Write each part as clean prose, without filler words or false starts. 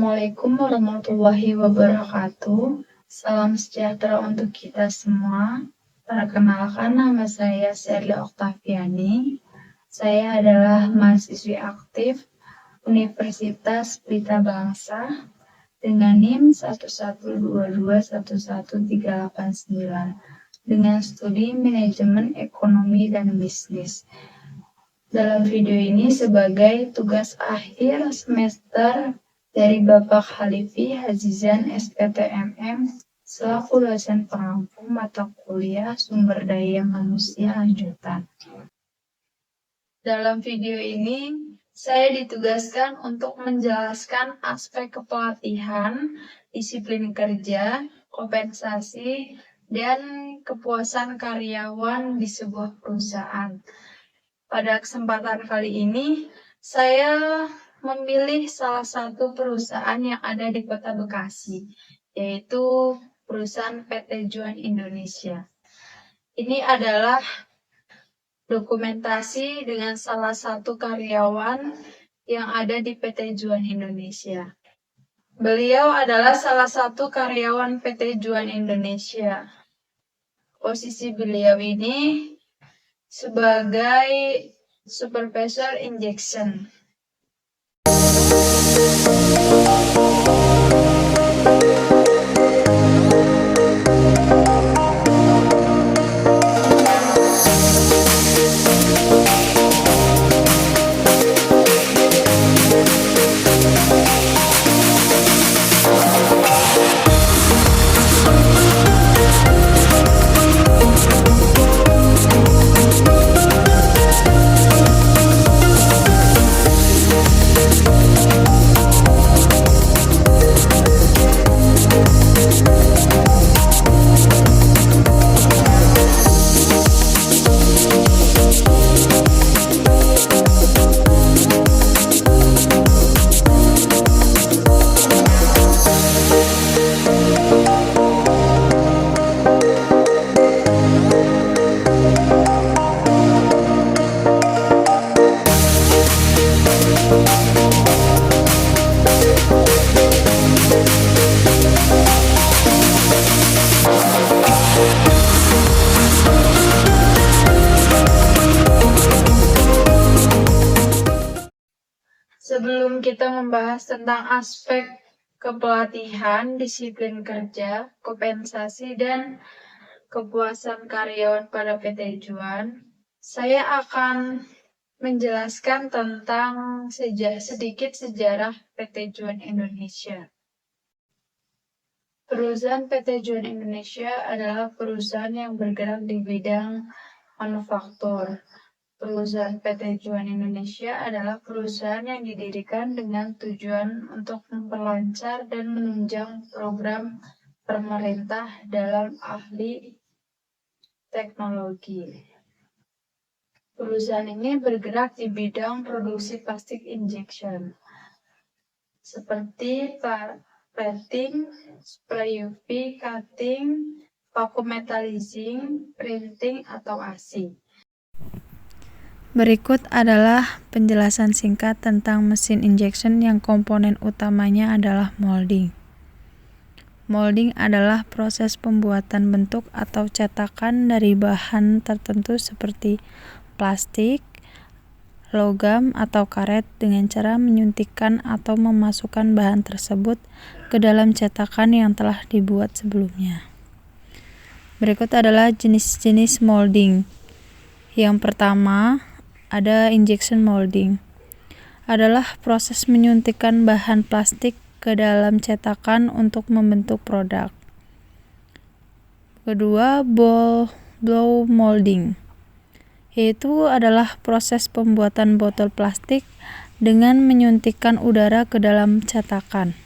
Assalamualaikum warahmatullahi wabarakatuh. Salam sejahtera untuk kita semua. Perkenalkan, nama saya Sherly Oktaviani. Saya adalah mahasiswi aktif Universitas Pelita Bangsa dengan NIM 112211389 dengan studi Manajemen Ekonomi dan Bisnis. Dalam video ini sebagai tugas akhir semester dari Bapak Halifi Hazizan SPTMM selaku dosen pengampu mata kuliah Sumber Daya Manusia Lanjutan. Dalam video ini saya ditugaskan untuk menjelaskan aspek kepelatihan, disiplin kerja, kompensasi, dan kepuasan karyawan di sebuah perusahaan. Pada kesempatan kali ini, saya memilih salah satu perusahaan yang ada di Kota Bekasi, yaitu perusahaan PT Juan Indonesia. Ini adalah dokumentasi dengan salah satu karyawan yang ada di PT Juan Indonesia. Beliau adalah salah satu karyawan PT Juan Indonesia. Posisi beliau ini sebagai supervisor injection. Sebelum kita membahas tentang aspek kepelatihan, disiplin kerja, kompensasi, dan kepuasan karyawan pada PT Juan, saya akan menjelaskan tentang sedikit sejarah PT Juan Indonesia. Perusahaan PT Juan Indonesia adalah perusahaan yang bergerak di bidang manufaktur. Perusahaan PT Juan Indonesia adalah perusahaan yang didirikan dengan tujuan untuk memperlancar dan menunjang program pemerintah dalam ahli teknologi. Perusahaan ini bergerak di bidang produksi plastik injection, seperti plating, spray UV, cutting, vacuum metallizing, printing, atau AC. Berikut adalah penjelasan singkat tentang mesin injection yang komponen utamanya adalah molding. Molding adalah proses pembuatan bentuk atau cetakan dari bahan tertentu seperti plastik, logam, atau karet dengan cara menyuntikkan atau memasukkan bahan tersebut ke dalam cetakan yang telah dibuat sebelumnya. Berikut adalah jenis-jenis molding. Yang pertama, ada injection molding. Adalah proses menyuntikkan bahan plastik ke dalam cetakan untuk membentuk produk. Kedua, blow molding, yaitu adalah proses pembuatan botol plastik dengan menyuntikkan udara ke dalam cetakan.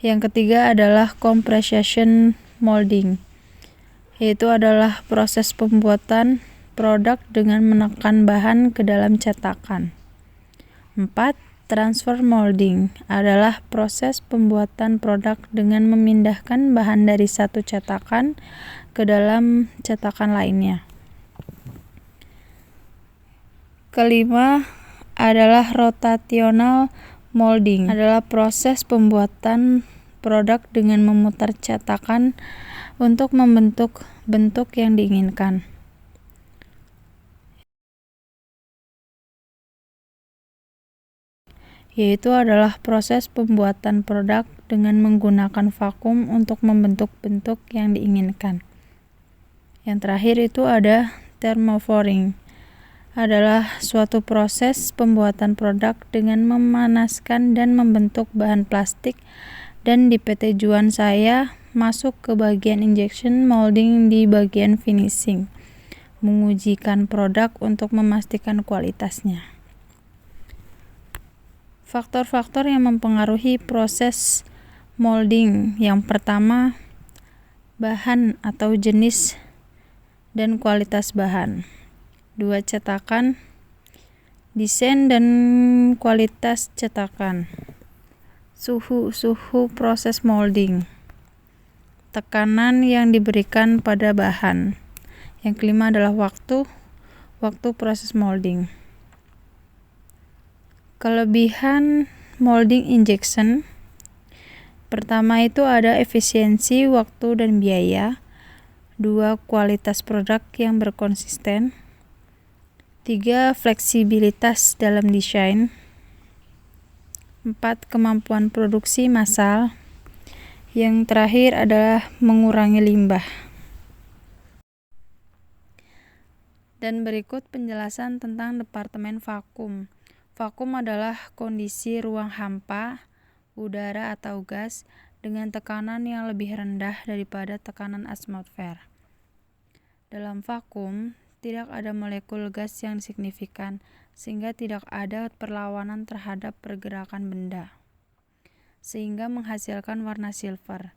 Yang ketiga adalah compression molding, yaitu adalah proses pembuatan produk dengan menekan bahan ke dalam cetakan. 4. Transfer molding adalah proses pembuatan produk dengan memindahkan bahan dari satu cetakan ke dalam cetakan lainnya. Kelima adalah rotational Molding adalah proses pembuatan produk dengan memutar cetakan untuk membentuk bentuk yang diinginkan. Yaitu adalah proses pembuatan produk dengan menggunakan vakum untuk membentuk bentuk yang diinginkan. Yang terakhir itu ada thermoforming, adalah suatu proses pembuatan produk dengan memanaskan dan membentuk bahan plastik, dan di PT Juan saya masuk ke bagian injection molding di bagian finishing, mengujikan produk untuk memastikan kualitasnya. Faktor-faktor yang mempengaruhi proses molding. Yang pertama, bahan atau jenis dan kualitas bahan. 2. Cetakan, desain dan kualitas cetakan. Suhu proses molding. Tekanan yang diberikan pada bahan. Yang kelima adalah waktu proses molding. Kelebihan molding injection. Pertama itu ada efisiensi waktu dan biaya. 2. Kualitas produk yang berkonsisten. 3. Fleksibilitas dalam desain. 4. Kemampuan produksi massal. Yang terakhir adalah mengurangi limbah. Dan berikut penjelasan tentang departemen vakum. Vakum adalah kondisi ruang hampa, udara atau gas, dengan tekanan yang lebih rendah daripada tekanan atmosfer. Dalam vakum, tidak ada molekul gas yang signifikan, sehingga tidak ada perlawanan terhadap pergerakan benda, sehingga menghasilkan warna silver,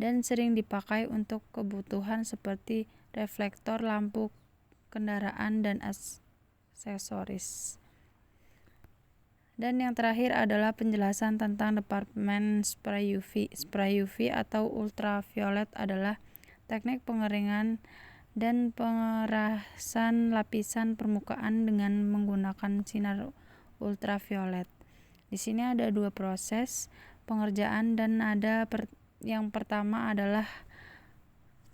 dan sering dipakai untuk kebutuhan seperti reflektor lampu kendaraan dan aksesoris. Dan yang terakhir adalah penjelasan tentang departemen spray UV. Spray UV atau ultraviolet adalah teknik pengeringan dan pengerasan lapisan permukaan dengan menggunakan sinar ultraviolet. Di sini ada 2 proses pengerjaan, dan ada yang pertama adalah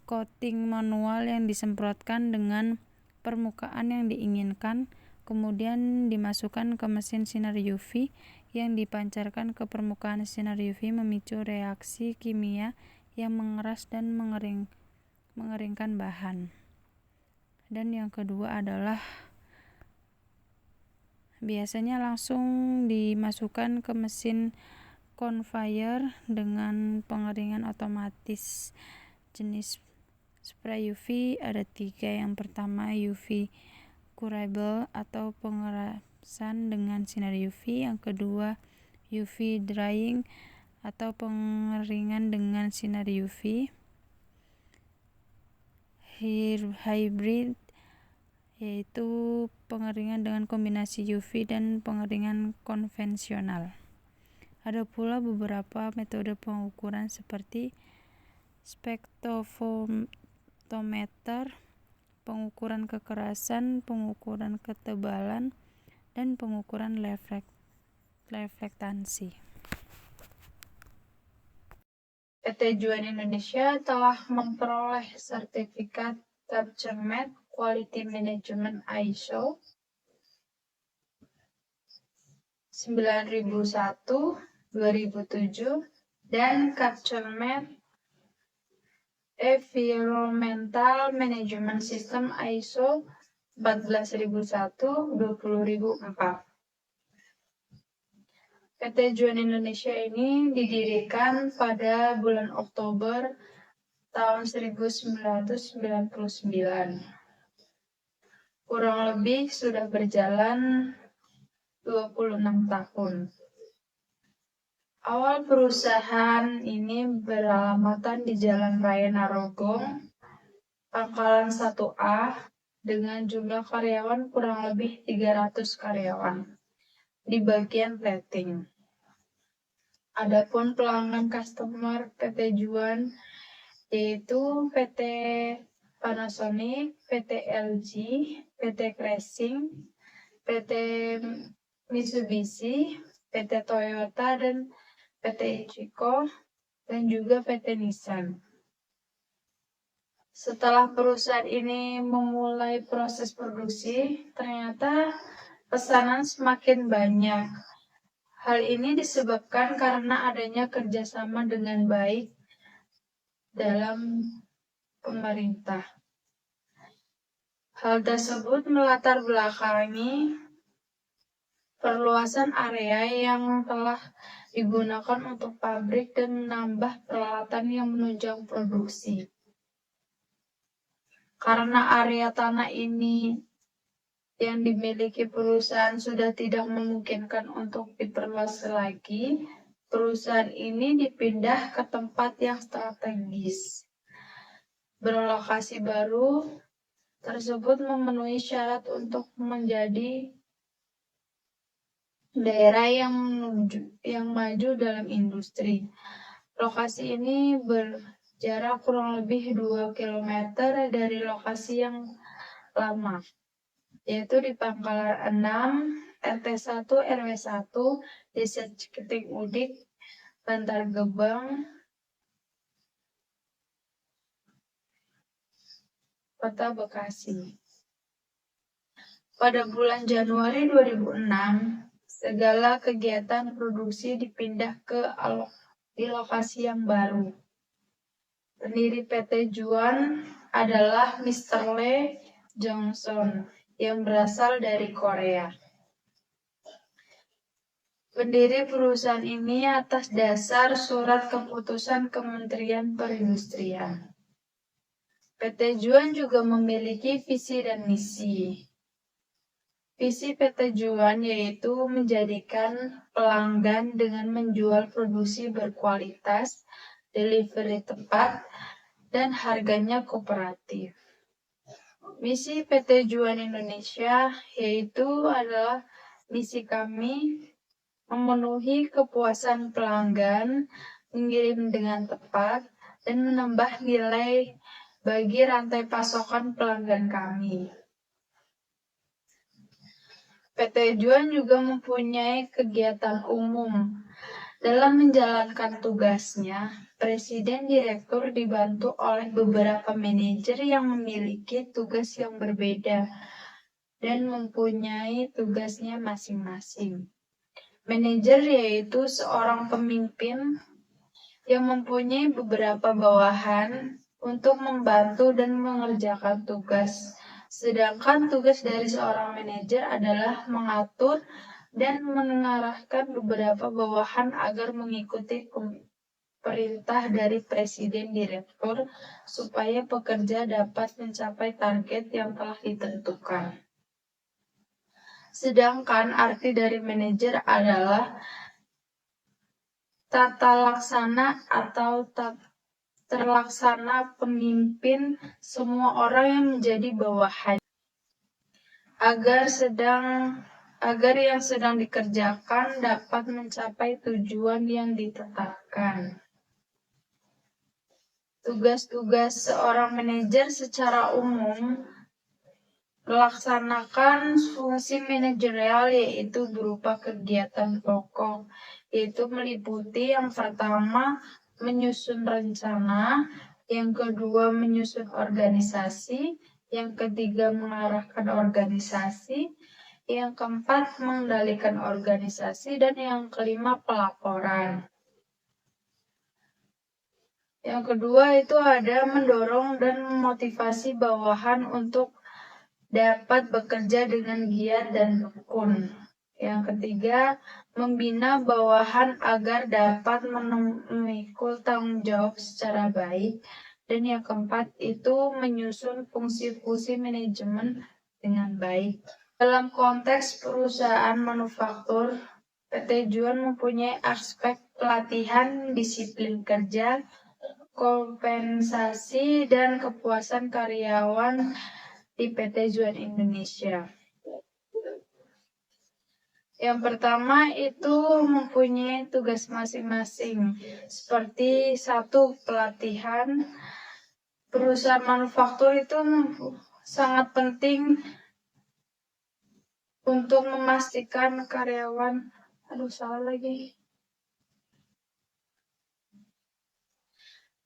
coating manual yang disemprotkan dengan permukaan yang diinginkan, kemudian dimasukkan ke mesin sinar UV yang dipancarkan ke permukaan sinar UV memicu reaksi kimia yang mengeras dan mengeringkan bahan. Dan yang kedua adalah biasanya langsung dimasukkan ke mesin conveyor dengan pengeringan otomatis. Jenis spray UV ada 3. Yang pertama UV curable atau pengerasan dengan sinar UV. Yang kedua UV drying atau pengeringan dengan sinar UV. Hybrid yaitu pengeringan dengan kombinasi UV dan pengeringan konvensional. Ada pula beberapa metode pengukuran seperti spektrofotometer, pengukuran kekerasan, pengukuran ketebalan, dan pengukuran reflektansi. PT Juan Indonesia telah memperoleh sertifikat Capture Quality Management ISO 9001, 2007, dan Capture Environmental Management System ISO 14001, 20004. PT Juan Indonesia ini didirikan pada bulan Oktober tahun 1999. Kurang lebih sudah berjalan 26 tahun. Awal perusahaan ini beralamatkan di Jalan Raya Narogong, Pangkalan 1A, dengan jumlah karyawan kurang lebih 300 karyawan di bagian plating. Adapun pelanggan customer PT Juan yaitu PT Panasonic, PT LG, PT Crashing, PT Mitsubishi, PT Toyota dan PT Ichigo, dan juga PT Nissan. Setelah perusahaan ini memulai proses produksi, ternyata pesanan semakin banyak. Hal ini disebabkan karena adanya kerjasama dengan baik dalam pemerintah. Hal tersebut melatar belakangi perluasan area yang telah digunakan untuk pabrik dan menambah peralatan yang menunjang produksi. Karena area tanah ini yang dimiliki perusahaan sudah tidak memungkinkan untuk diperluas lagi, perusahaan ini dipindah ke tempat yang strategis. Berlokasi baru tersebut memenuhi syarat untuk menjadi daerah yang maju dalam industri. Lokasi ini berjarak kurang lebih 2 km dari lokasi yang lama, yaitu di Pangkalan 6, RT 1, RW 1, Desa Ciketing Udik, Bantar Gebang, Kota Bekasi. Pada bulan Januari 2006, segala kegiatan produksi dipindah di lokasi yang baru. Pendiri PT Juan adalah Mr. Lee Jong-sun yang berasal dari Korea. Pendiri perusahaan ini atas dasar surat keputusan Kementerian Perindustrian. PT Juan juga memiliki visi dan misi. Visi PT Juan yaitu menjadikan pelanggan dengan menjual produksi berkualitas, delivery tepat, dan harganya kooperatif. Misi PT Juan Indonesia yaitu adalah misi kami memenuhi kepuasan pelanggan, mengirim dengan tepat, dan menambah nilai bagi rantai pasokan pelanggan kami. PT Juan juga mempunyai kegiatan umum. Dalam menjalankan tugasnya, Presiden Direktur dibantu oleh beberapa manajer yang memiliki tugas yang berbeda dan mempunyai tugasnya masing-masing. Manajer yaitu seorang pemimpin yang mempunyai beberapa bawahan untuk membantu dan mengerjakan tugas. Sedangkan tugas dari seorang manajer adalah mengatur dan mengarahkan beberapa bawahan agar mengikuti perintah dari Presiden Direktur supaya pekerja dapat mencapai target yang telah ditentukan. Sedangkan arti dari manajer adalah tata laksana atau terlaksana pemimpin semua orang yang menjadi bawahan agar yang sedang dikerjakan dapat mencapai tujuan yang ditetapkan. Tugas-tugas seorang manajer secara umum melaksanakan fungsi manajerial yaitu berupa kegiatan pokok, yaitu meliputi yang pertama menyusun rencana, yang kedua menyusun organisasi, yang ketiga mengarahkan organisasi, yang keempat mengendalikan organisasi, dan yang kelima pelaporan. Yang kedua itu ada mendorong dan memotivasi bawahan untuk dapat bekerja dengan giat dan tekun. Yang ketiga, membina bawahan agar dapat memikul tanggung jawab secara baik. Dan yang keempat itu menyusun fungsi-fungsi manajemen dengan baik. Dalam konteks perusahaan manufaktur, PT Juan mempunyai aspek pelatihan, disiplin kerja, kompensasi, dan kepuasan karyawan di PT Juan Indonesia. Yang pertama itu mempunyai tugas masing-masing, seperti satu pelatihan. Perusahaan manufaktur itu sangat penting untuk memastikan karyawan salah lagi.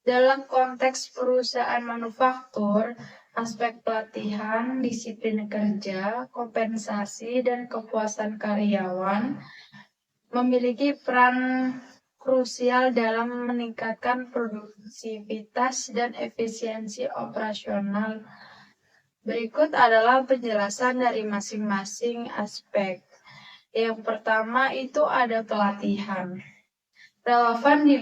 Dalam konteks perusahaan manufaktur, aspek pelatihan, disiplin kerja, kompensasi, dan kepuasan karyawan memiliki peran krusial dalam meningkatkan produktivitas dan efisiensi operasional. Berikut adalah penjelasan dari masing-masing aspek. Yang pertama itu ada pelatihan. Relevan di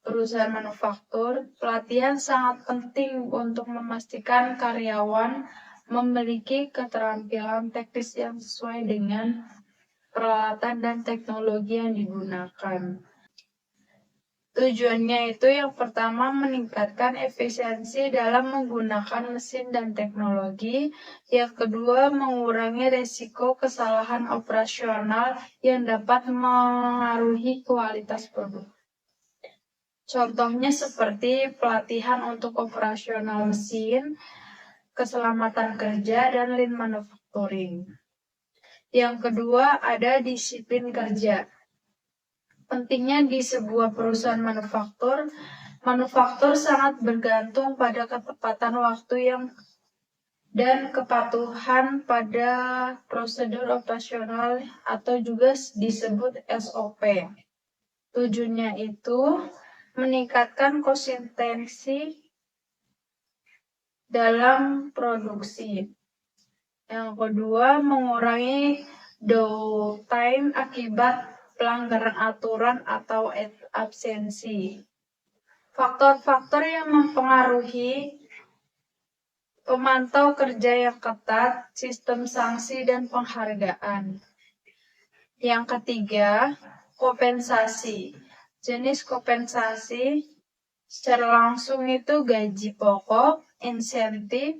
perusahaan manufaktur, pelatihan sangat penting untuk memastikan karyawan memiliki keterampilan teknis yang sesuai dengan peralatan dan teknologi yang digunakan. Tujuannya itu yang pertama meningkatkan efisiensi dalam menggunakan mesin dan teknologi. Yang kedua mengurangi resiko kesalahan operasional yang dapat mengaruhi kualitas produk. Contohnya seperti pelatihan untuk operasional mesin, keselamatan kerja, dan lean manufacturing. Yang kedua ada disiplin kerja. Pentingnya di sebuah perusahaan manufaktur sangat bergantung pada ketepatan waktu dan kepatuhan pada prosedur operasional atau juga disebut SOP. Tujuannya itu meningkatkan konsistensi dalam produksi. Yang kedua, mengurangi downtime akibat pelanggaran aturan atau absensi. Faktor-faktor yang mempengaruhi pemantau kerja yang ketat, sistem sanksi, dan penghargaan. Yang ketiga, kompensasi. Jenis kompensasi secara langsung itu gaji pokok, insentif,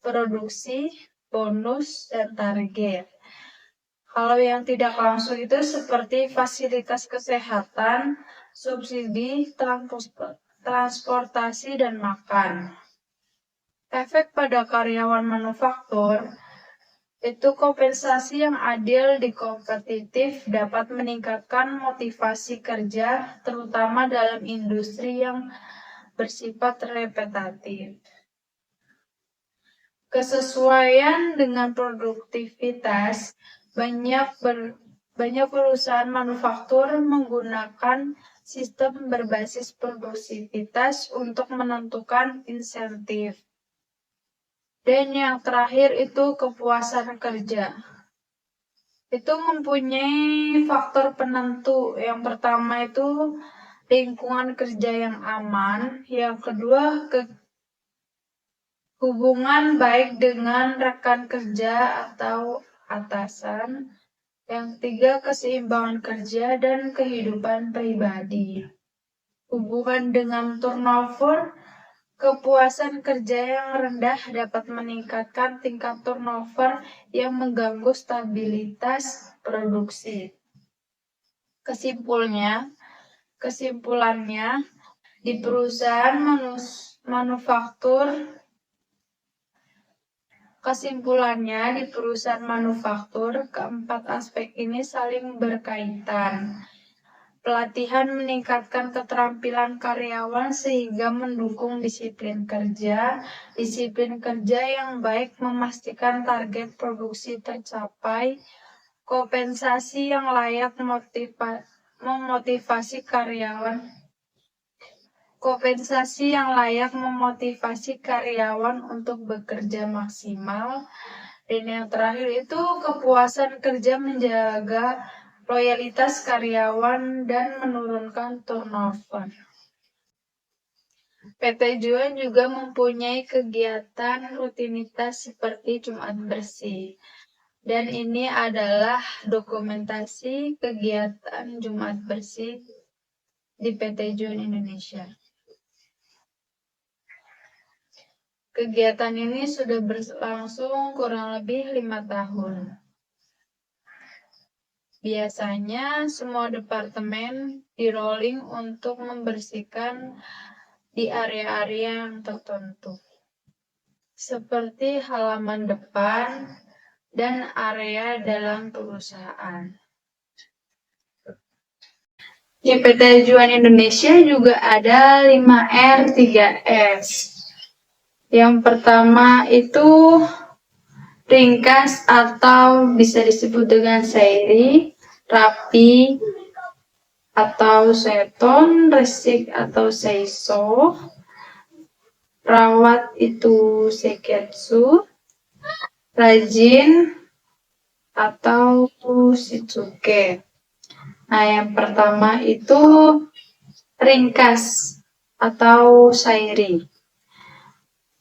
produksi, bonus, dan target. Kalau yang tidak langsung itu seperti fasilitas kesehatan, subsidi, transportasi, dan makan. Efek pada karyawan manufaktur itu kompensasi yang adil dan kompetitif dapat meningkatkan motivasi kerja, terutama dalam industri yang bersifat repetitif. Kesesuaian dengan produktivitas. Banyak perusahaan manufaktur menggunakan sistem berbasis produktivitas untuk menentukan insentif. Dan yang terakhir itu kepuasan kerja. Itu mempunyai faktor penentu. Yang pertama itu lingkungan kerja yang aman. Yang kedua hubungan baik dengan rekan kerja atau atasan. Yang tiga, keseimbangan kerja dan kehidupan pribadi. Hubungan dengan turnover, kepuasan kerja yang rendah dapat meningkatkan tingkat turnover yang mengganggu stabilitas produksi. Kesimpulannya, di perusahaan manufaktur keempat aspek ini saling berkaitan. Pelatihan meningkatkan keterampilan karyawan sehingga mendukung disiplin kerja. Disiplin kerja yang baik memastikan target produksi tercapai. Kompensasi yang layak memotivasi karyawan untuk bekerja maksimal. Dan yang terakhir itu kepuasan kerja menjaga loyalitas karyawan dan menurunkan turnover. PT Juan juga mempunyai kegiatan rutinitas seperti Jumat Bersih. Dan ini adalah dokumentasi kegiatan Jumat Bersih di PT Juan Indonesia. Kegiatan ini sudah berlangsung kurang lebih 5 tahun. Biasanya semua departemen di-rolling untuk membersihkan di area-area yang tertentu, seperti halaman depan dan area dalam perusahaan. Di PT Juan Indonesia juga ada 5R 3S. Yang pertama itu ringkas atau bisa disebut dengan syairi, rapi atau seton, resik atau seiso, rawat itu seiketsu, rajin atau shitsuke. Nah, yang pertama itu ringkas atau syairi,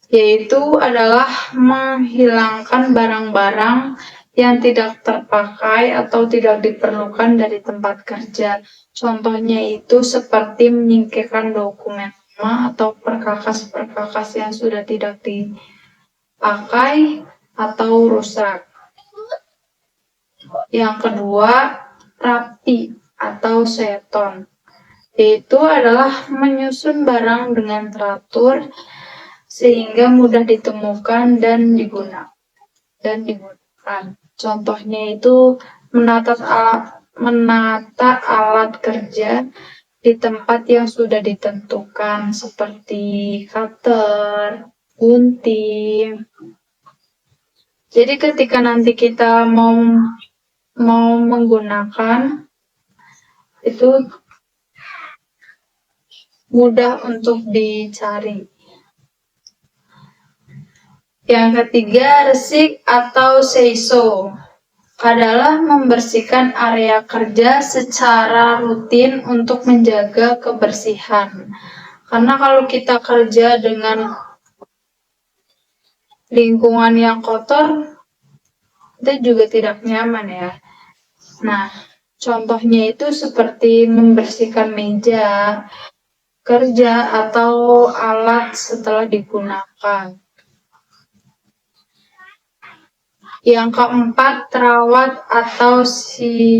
yaitu adalah menghilangkan barang-barang yang tidak terpakai atau tidak diperlukan dari tempat kerja. Contohnya itu seperti menyingkirkan dokumen lama atau perkakas-perkakas yang sudah tidak dipakai atau rusak. Yang kedua, rapi atau seton, yaitu adalah menyusun barang dengan teratur sehingga mudah ditemukan dan digunakan. Contohnya itu menata alat kerja di tempat yang sudah ditentukan seperti cutter, gunting. Jadi ketika nanti kita mau menggunakan itu mudah untuk dicari. Yang ketiga, resik atau seiso adalah membersihkan area kerja secara rutin untuk menjaga kebersihan. Karena kalau kita kerja dengan lingkungan yang kotor, itu juga tidak nyaman ya. Nah, contohnya itu seperti membersihkan meja kerja atau alat setelah digunakan. Yang keempat, rawat atau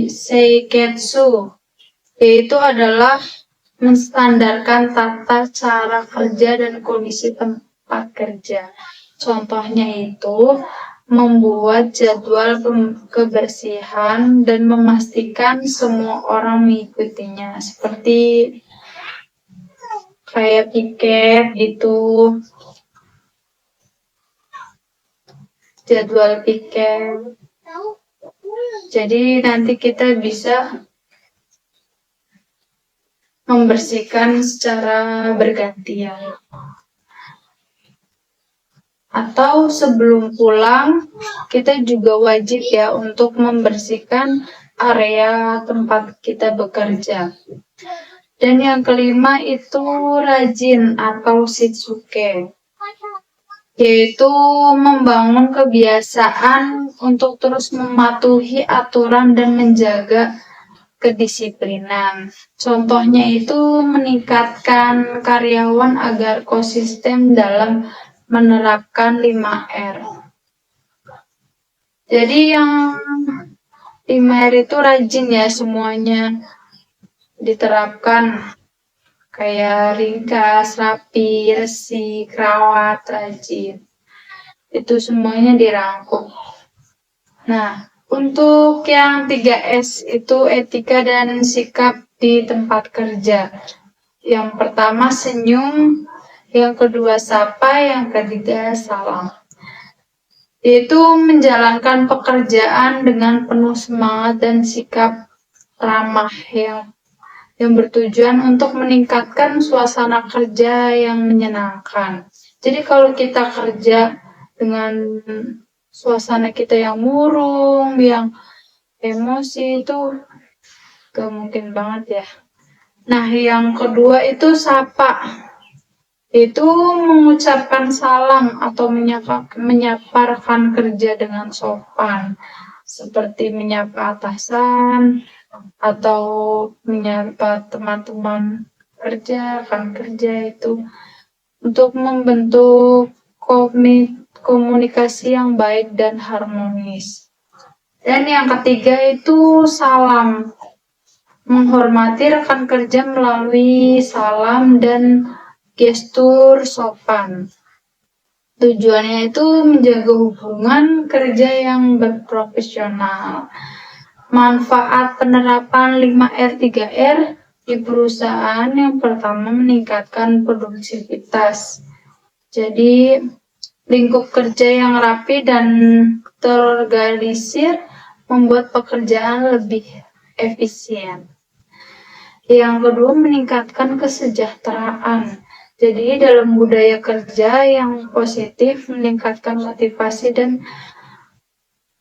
seiketsu, yaitu adalah menstandarkan tata cara kerja dan kondisi tempat kerja. Contohnya itu membuat jadwal kebersihan dan memastikan semua orang mengikutinya, seperti kayak piket gitu, jadwal piket. Jadi nanti kita bisa membersihkan secara bergantian. Atau sebelum pulang, kita juga wajib ya untuk membersihkan area tempat kita bekerja. Dan yang kelima itu rajin atau shitsuke, yaitu membangun kebiasaan untuk terus mematuhi aturan dan menjaga kedisiplinan. Contohnya itu meningkatkan karyawan agar konsisten dalam menerapkan 5R. Jadi yang 5R itu rajin ya, semuanya diterapkan. Kayak ringkas, rapi, resik, rawat, rajin. Itu semuanya dirangkum. Nah, untuk yang 3S itu etika dan sikap di tempat kerja. Yang pertama senyum, yang kedua sapa, yang ketiga salam. Yaitu menjalankan pekerjaan dengan penuh semangat dan sikap ramah yang bertujuan untuk meningkatkan suasana kerja yang menyenangkan. Jadi kalau kita kerja dengan suasana kita yang murung, yang emosi, itu gak mungkin banget ya. Nah, yang kedua itu sapa. Itu mengucapkan salam atau menyapa rekan kerja dengan sopan, seperti menyapa atasan atau menyapa teman-teman kerja, rekan kerja itu untuk membentuk komunikasi yang baik dan harmonis. Dan yang ketiga itu salam, menghormati rekan kerja melalui salam dan gestur sopan. Tujuannya itu menjaga hubungan kerja yang berprofesional. Manfaat penerapan 5R 3R Di perusahaan yang pertama meningkatkan produktivitas. Jadi lingkup kerja yang rapi dan terorganisir membuat pekerjaan lebih efisien. Yang kedua, meningkatkan kesejahteraan. Jadi dalam budaya kerja yang positif meningkatkan motivasi dan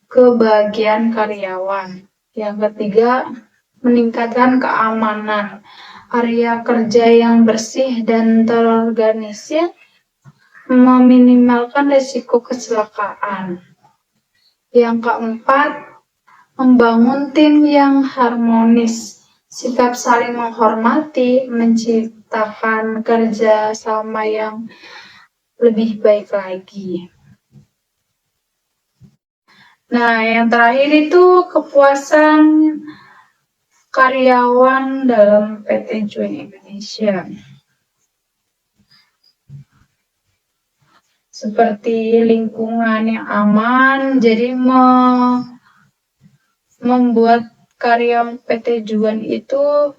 kebahagiaan karyawan. Yang ketiga, meningkatkan keamanan. Area kerja yang bersih dan terorganisir meminimalkan risiko kecelakaan. Yang keempat, membangun tim yang harmonis. Sikap saling menghormati menciptakan kerja sama yang lebih baik lagi. Nah, yang terakhir itu kepuasan karyawan dalam PT Join Indonesia. Seperti lingkungan yang aman, jadi membuat karyawan PT Juan itu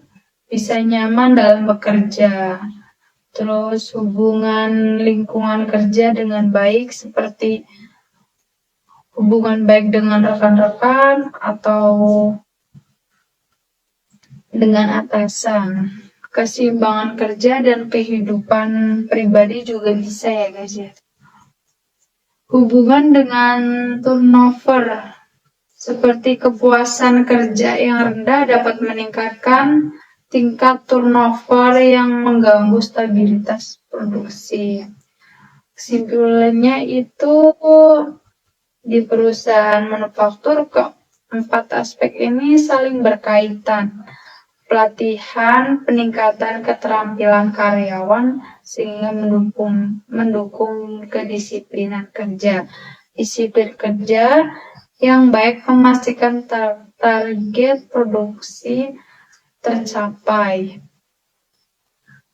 bisa nyaman dalam bekerja. Terus hubungan lingkungan kerja dengan baik seperti hubungan baik dengan rekan-rekan atau dengan atasan. Keseimbangan kerja dan kehidupan pribadi juga bisa ya guys ya. Hubungan dengan turnover seperti kepuasan kerja yang rendah dapat meningkatkan tingkat turnover yang mengganggu stabilitas produksi. Kesimpulannya itu di perusahaan manufaktur keempat aspek ini saling berkaitan. Pelatihan, peningkatan keterampilan karyawan sehingga mendukung kedisiplinan kerja. Disiplin kerja yang baik memastikan target produksi tercapai.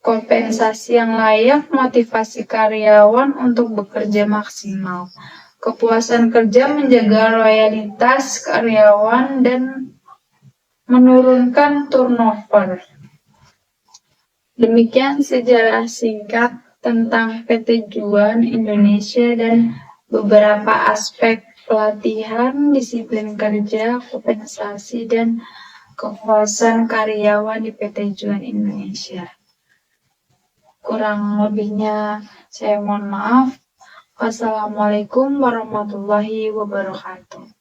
Kompensasi yang layak motivasi karyawan untuk bekerja maksimal. Kepuasan kerja menjaga loyalitas karyawan dan menurunkan turnover. Demikian sejarah singkat tentang PT Juan Indonesia dan beberapa aspek pelatihan, disiplin kerja, kompensasi, dan kepuasan karyawan di PT Juan Indonesia. Kurang lebihnya saya mohon maaf. Wassalamualaikum warahmatullahi wabarakatuh.